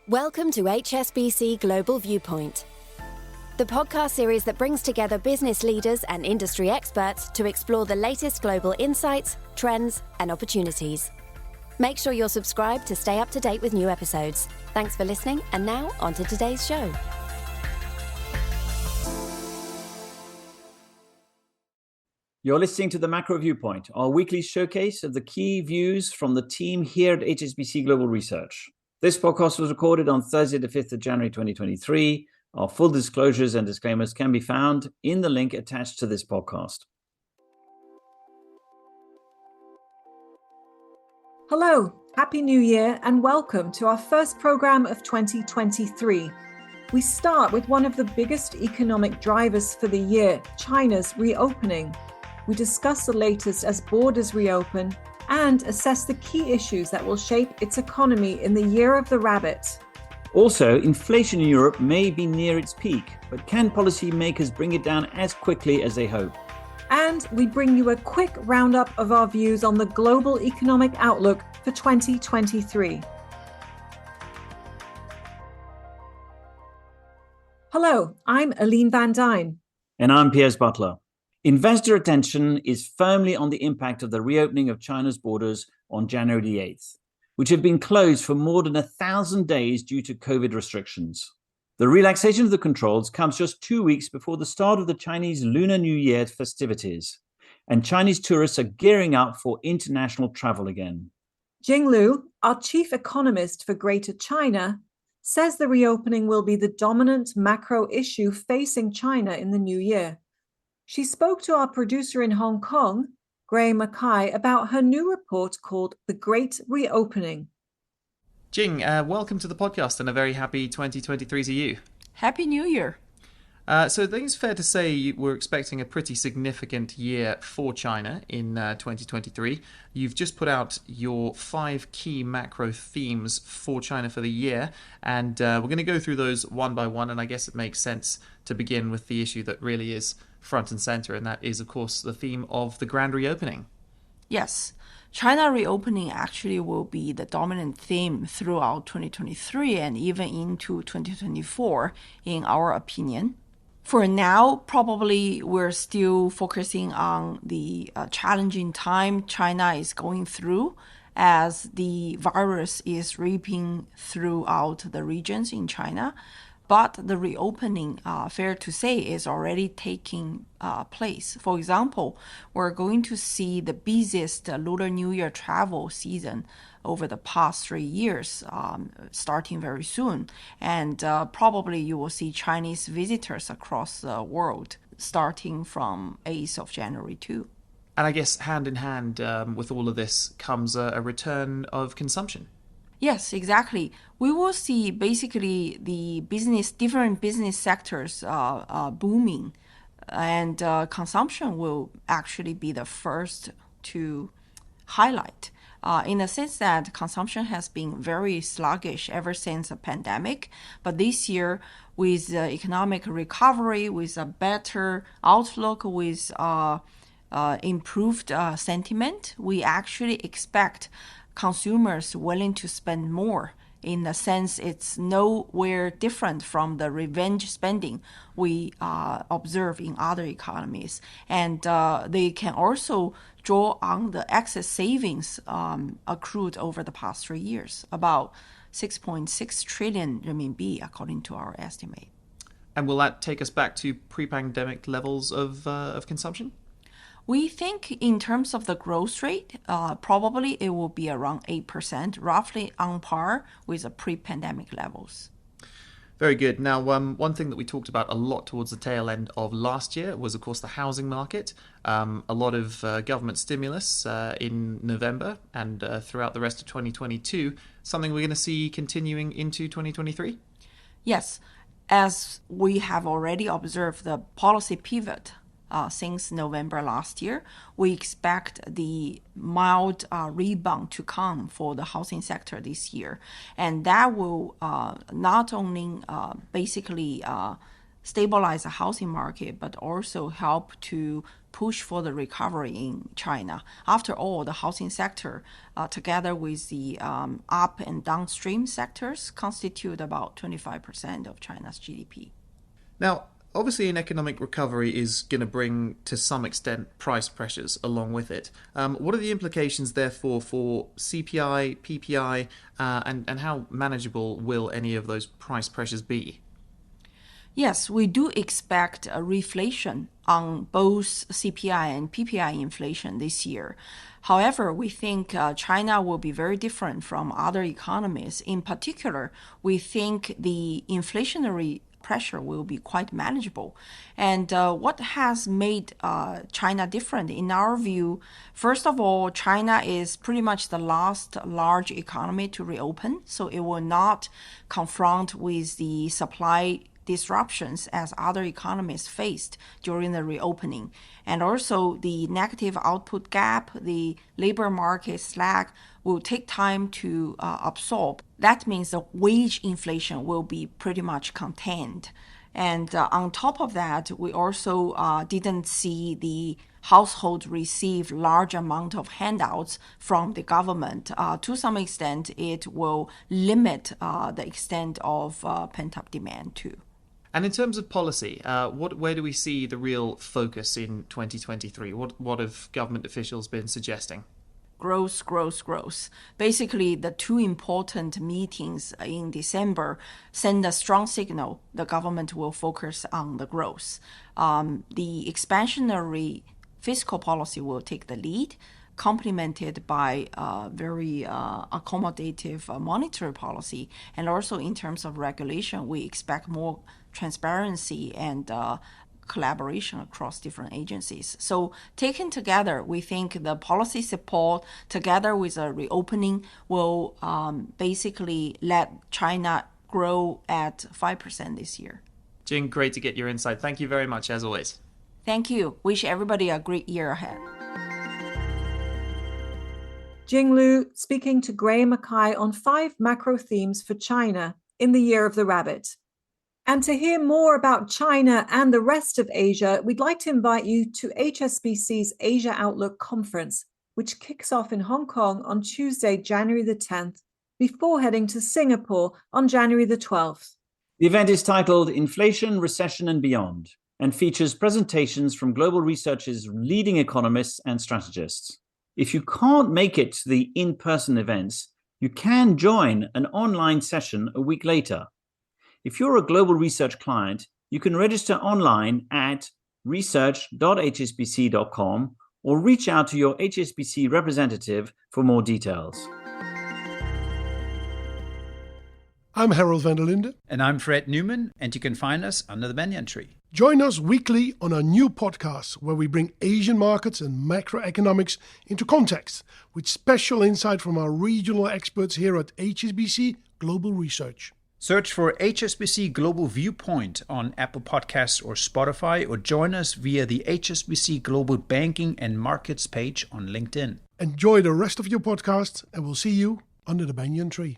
Welcome to HSBC Global Viewpoint, the podcast series that brings together business leaders and industry experts to explore the latest global insights, trends, and opportunities. Make sure you're subscribed to stay up to date with new episodes. Thanks for listening, and now on to today's show. You're listening to the Macro Viewpoint, our weekly showcase of the key views from the team here at HSBC Global Research. This podcast was recorded on Thursday, the 5th of January, 2023. Our full disclosures and disclaimers can be found in the link attached to this podcast. Hello, Happy New Year, and welcome to our first program of 2023. We start with one of the biggest economic drivers for the year, China's reopening. We discuss the latest as borders reopen and assess the key issues that will shape its economy in the year of the rabbit. Also, inflation in Europe may be near its peak, but can policymakers bring it down as quickly as they hope? And we bring you a quick roundup of our views on the global economic outlook for 2023. Hello, I'm Aline Van Dyne. And I'm Piers Butler. Investor attention is firmly on the impact of the reopening of China's borders on January the 8th, which have been closed for more than 1,000 days due to COVID restrictions. The relaxation of the controls comes just 2 weeks before the start of the Chinese Lunar New Year festivities, and Chinese tourists are gearing up for international travel again. Jing Liu, our chief economist for Greater China, says the reopening will be the dominant macro issue facing China in the new year. She spoke to our producer in Hong Kong, Gray Mackay, about her new report called The Great Reopening. Jing, welcome to the podcast and a very happy 2023 to you. Happy New Year. So I think it's fair to say we're expecting a pretty significant year for China in 2023. You've just put out your 5 key macro themes for China for the year, and we're going to go through those one by one, and I guess it makes sense to begin with the issue that really is front and center, and that is, of course, the theme of the grand reopening. Yes, China reopening actually will be the dominant theme throughout 2023 and even into 2024, in our opinion. For now, probably we're still focusing on the challenging time China is going through as the virus is ripping throughout the regions in China. But the reopening, fair to say, is already taking place. For example, we're going to see the busiest Lunar New Year travel season over the past 3 years, starting very soon. And probably you will see Chinese visitors across the world starting from 8th of January too. And I guess hand in hand with all of this comes a return of consumption. Yes, exactly. We will see basically the different business sectors booming, and consumption will actually be the first to highlight. In the sense that consumption has been very sluggish ever since the pandemic, but this year with economic recovery, with a better outlook, with improved sentiment, we actually expect consumers willing to spend more, in the sense it's nowhere different from the revenge spending we observe in other economies. And they can also draw on the excess savings accrued over the past 3 years, about 6.6 trillion renminbi, according to our estimate. And will that take us back to pre-pandemic levels of consumption? We think in terms of the growth rate, probably it will be around 8%, roughly on par with the pre-pandemic levels. Very good. Now, one thing that we talked about a lot towards the tail end of last year was, of course, the housing market. A lot of government stimulus in November and throughout the rest of 2022, something we're going to see continuing into 2023? Yes, as we have already observed the policy pivot since November last year, we expect the mild rebound to come for the housing sector this year. And that will not only basically stabilize the housing market, but also help to push for the recovery in China. After all, the housing sector, together with the up and downstream sectors, constitute about 25% of China's GDP. Now, obviously, an economic recovery is going to bring, to some extent, price pressures along with it. What are the implications, therefore, for CPI, PPI, and how manageable will any of those price pressures be? Yes, we do expect a reflation on both CPI and PPI inflation this year. However, we think China will be very different from other economies. In particular, we think the inflationary pressure will be quite manageable. And what has made China different, in our view, first of all, China is pretty much the last large economy to reopen, so it will not confront with the supply disruptions as other economies faced during the reopening. And also the negative output gap, the labor market slack will take time to absorb. That means the wage inflation will be pretty much contained. And on top of that, we also didn't see the household receive large amount of handouts from the government. To some extent, it will limit the extent of pent-up demand too. And in terms of policy, where do we see the real focus in 2023? What have government officials been suggesting? Growth, growth, growth. Basically, the two important meetings in December send a strong signal the government will focus on the growth. The expansionary fiscal policy will take the lead, complemented by very accommodative monetary policy. And also in terms of regulation, we expect more transparency and collaboration across different agencies. So taken together, we think the policy support together with a reopening will basically let China grow at 5% this year. Jing, great to get your insight. Thank you very much, as always. Thank you. Wish everybody a great year ahead. Jing Liu speaking to Graham Mackay on 5 macro themes for China in the Year of the Rabbit. And to hear more about China and the rest of Asia, we'd like to invite you to HSBC's Asia Outlook Conference, which kicks off in Hong Kong on Tuesday, January the 10th, before heading to Singapore on January the 12th. The event is titled Inflation, Recession and Beyond, and features presentations from global research's leading economists and strategists. If you can't make it to the in-person events, you can join an online session a week later. If you're a global research client, you can register online at research.hsbc.com or reach out to your HSBC representative for more details. I'm Harold van der Linde. And I'm Fred Newman, and you can find us under the banyan tree. Join us weekly on our new podcast where we bring Asian markets and macroeconomics into context with special insight from our regional experts here at HSBC Global Research. Search for HSBC Global Viewpoint on Apple Podcasts or Spotify, or join us via the HSBC Global Banking and Markets page on LinkedIn. Enjoy the rest of your podcast, and we'll see you under the banyan tree.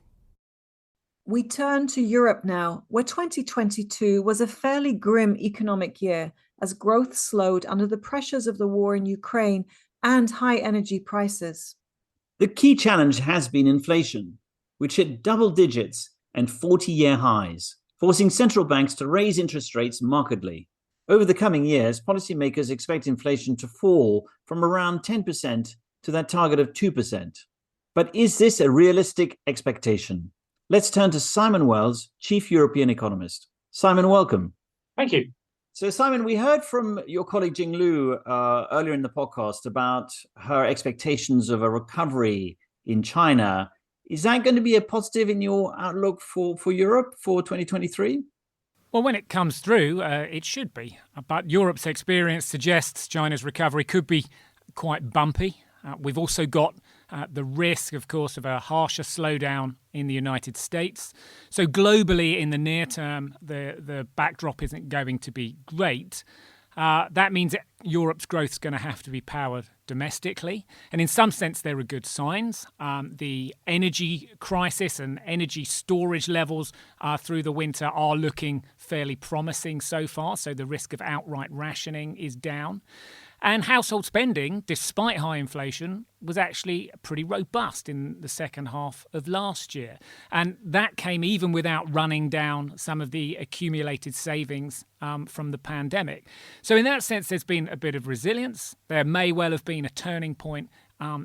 We turn to Europe now, where 2022 was a fairly grim economic year as growth slowed under the pressures of the war in Ukraine and high energy prices. The key challenge has been inflation, which hit double digits and 40-year highs, forcing central banks to raise interest rates markedly. Over the coming years, policymakers expect inflation to fall from around 10% to that target of 2%. But is this a realistic expectation? Let's turn to Simon Wells, Chief European Economist. Simon, welcome. Thank you. So, Simon, we heard from your colleague Jing Liu earlier in the podcast about her expectations of a recovery in China. Is that going to be a positive in your outlook for Europe for 2023? Well, when it comes through, it should be. But Europe's experience suggests China's recovery could be quite bumpy. We've also got the risk, of course, of a harsher slowdown in the United States. So globally, in the near term, the backdrop isn't going to be great. that means that Europe's growth is going to have to be powered domestically. And in some sense, there are good signs. The energy crisis and energy storage levels through the winter are looking fairly promising so far. So the risk of outright rationing is down. And household spending, despite high inflation, was actually pretty robust in the second half of last year. And that came even without running down some of the accumulated savings from the pandemic. So in that sense, there's been a bit of resilience. There may well have been a turning point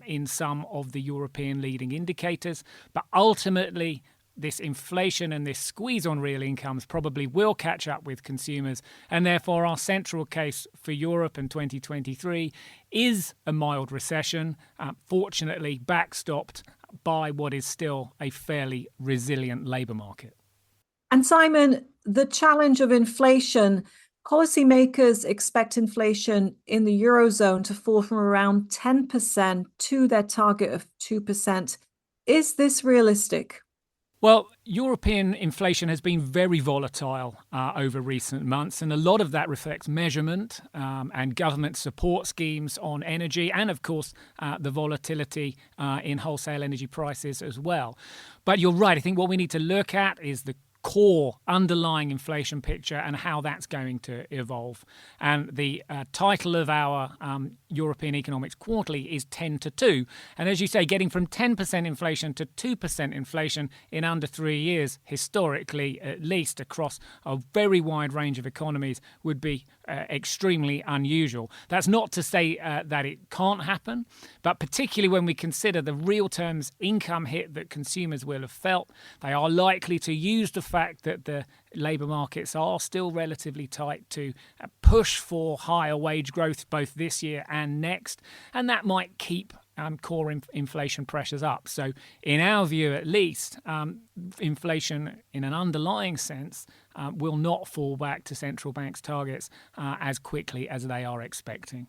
in some of the European leading indicators. But ultimately, this inflation and this squeeze on real incomes probably will catch up with consumers, and therefore our central case for Europe in 2023 is a mild recession, fortunately backstopped by what is still a fairly resilient labour market. And Simon, the challenge of inflation, policymakers expect inflation in the Eurozone to fall from around 10% to their target of 2%. Is this realistic? Well, European inflation has been very volatile over recent months, and a lot of that reflects measurement and government support schemes on energy and, of course, the volatility in wholesale energy prices as well. But you're right. I think what we need to look at is the core underlying inflation picture and how that's going to evolve. And the title of our European Economics Quarterly is 10 to 2. And as you say, getting from 10% inflation to 2% inflation in under 3 years, historically, at least across a very wide range of economies, would be extremely unusual. That's not to say that it can't happen, but particularly when we consider the real terms income hit that consumers will have felt, they are likely to use the fact that the labour markets are still relatively tight to push for higher wage growth both this year and next, and that might keep core inflation pressures up. So in our view, at least, inflation in an underlying sense will not fall back to central banks' targets as quickly as they are expecting.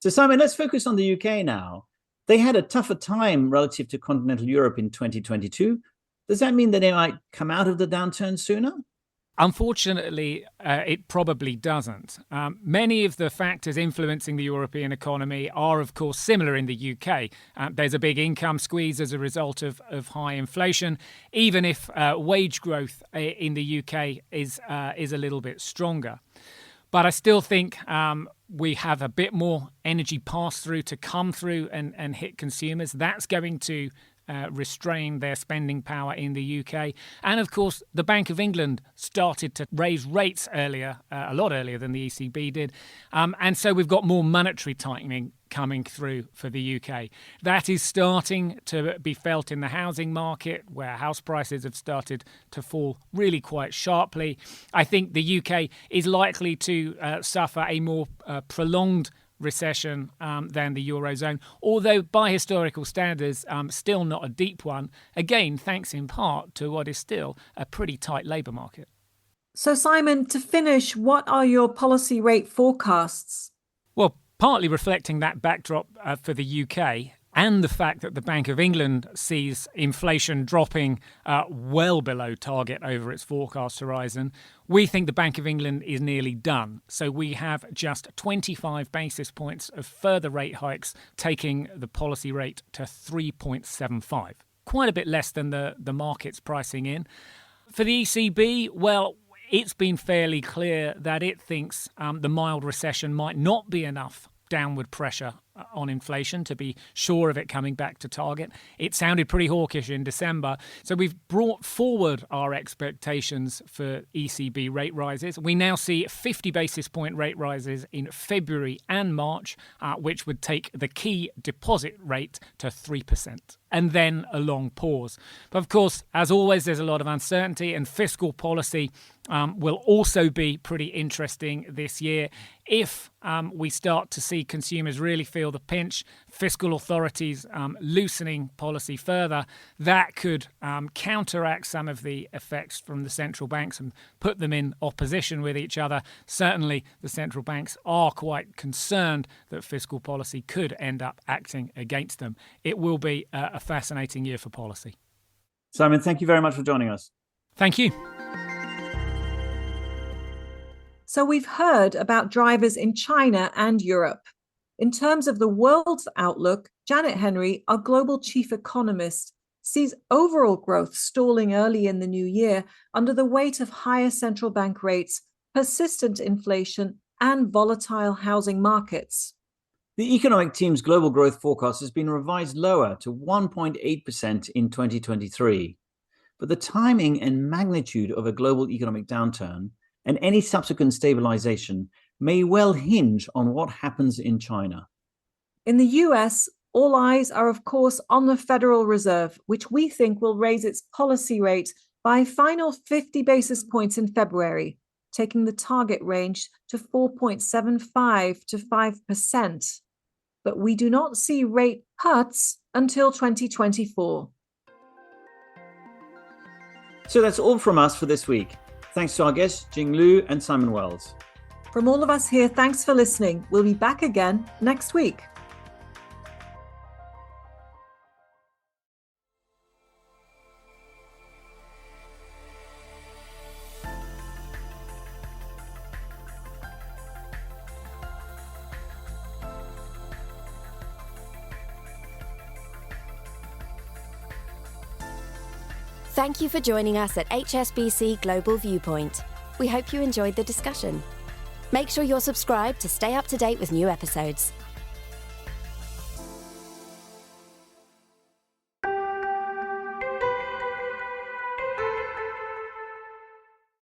So Simon, let's focus on the UK now. They had a tougher time relative to continental Europe in 2022. Does that mean that they might come out of the downturn sooner? Unfortunately, it probably doesn't. Many of the factors influencing the European economy are, of course, similar in the UK. There's a big income squeeze as a result of high inflation, even if wage growth in the UK is a little bit stronger. But I still think we have a bit more energy pass-through to come through and hit consumers. That's going to restrain their spending power in the UK. And of course, the Bank of England started to raise rates earlier, a lot earlier than the ECB did. And so we've got more monetary tightening coming through for the UK. That is starting to be felt in the housing market, where house prices have started to fall really quite sharply. I think the UK is likely to suffer a more prolonged recession than the Eurozone, although by historical standards, still not a deep one, again, thanks in part to what is still a pretty tight labour market. So Simon, to finish, what are your policy rate forecasts? Well, partly reflecting that backdrop for the UK and the fact that the Bank of England sees inflation dropping well below target over its forecast horizon, we think the Bank of England is nearly done. So we have just 25 basis points of further rate hikes, taking the policy rate to 3.75. Quite a bit less than the market's pricing in. For the ECB, well, it's been fairly clear that it thinks the mild recession might not be enough downward pressure on inflation to be sure of it coming back to target. It sounded pretty hawkish in December. So we've brought forward our expectations for ECB rate rises. We now see 50 basis point rate rises in February and March, which would take the key deposit rate to 3%. And then a long pause. But of course, as always, there's a lot of uncertainty, and fiscal policy will also be pretty interesting this year. If we start to see consumers really feel the pinch, fiscal authorities loosening policy further, that could counteract some of the effects from the central banks and put them in opposition with each other. Certainly, the central banks are quite concerned that fiscal policy could end up acting against them. It will be a fascinating year for policy. Simon, thank you very much for joining us. Thank you. So So we've heard about drivers in China and Europe. In terms of the world's outlook, Janet Henry, our global chief economist, sees overall growth stalling early in the new year under the weight of higher central bank rates, persistent inflation, and volatile housing markets. The economic team's global growth forecast has been revised lower to 1.8% in 2023. But the timing and magnitude of a global economic downturn and any subsequent stabilization may well hinge on what happens in China. In the US, all eyes are, of course, on the Federal Reserve, which we think will raise its policy rate by a final 50 basis points in February, taking the target range to 4.75 to 5%. But we do not see rate cuts until 2024. So that's all from us for this week. Thanks to our guests, Jing Liu and Simon Wells. From all of us here, thanks for listening. We'll be back again next week. Thank you for joining us at HSBC Global Viewpoint. We hope you enjoyed the discussion. Make sure you're subscribed to stay up to date with new episodes.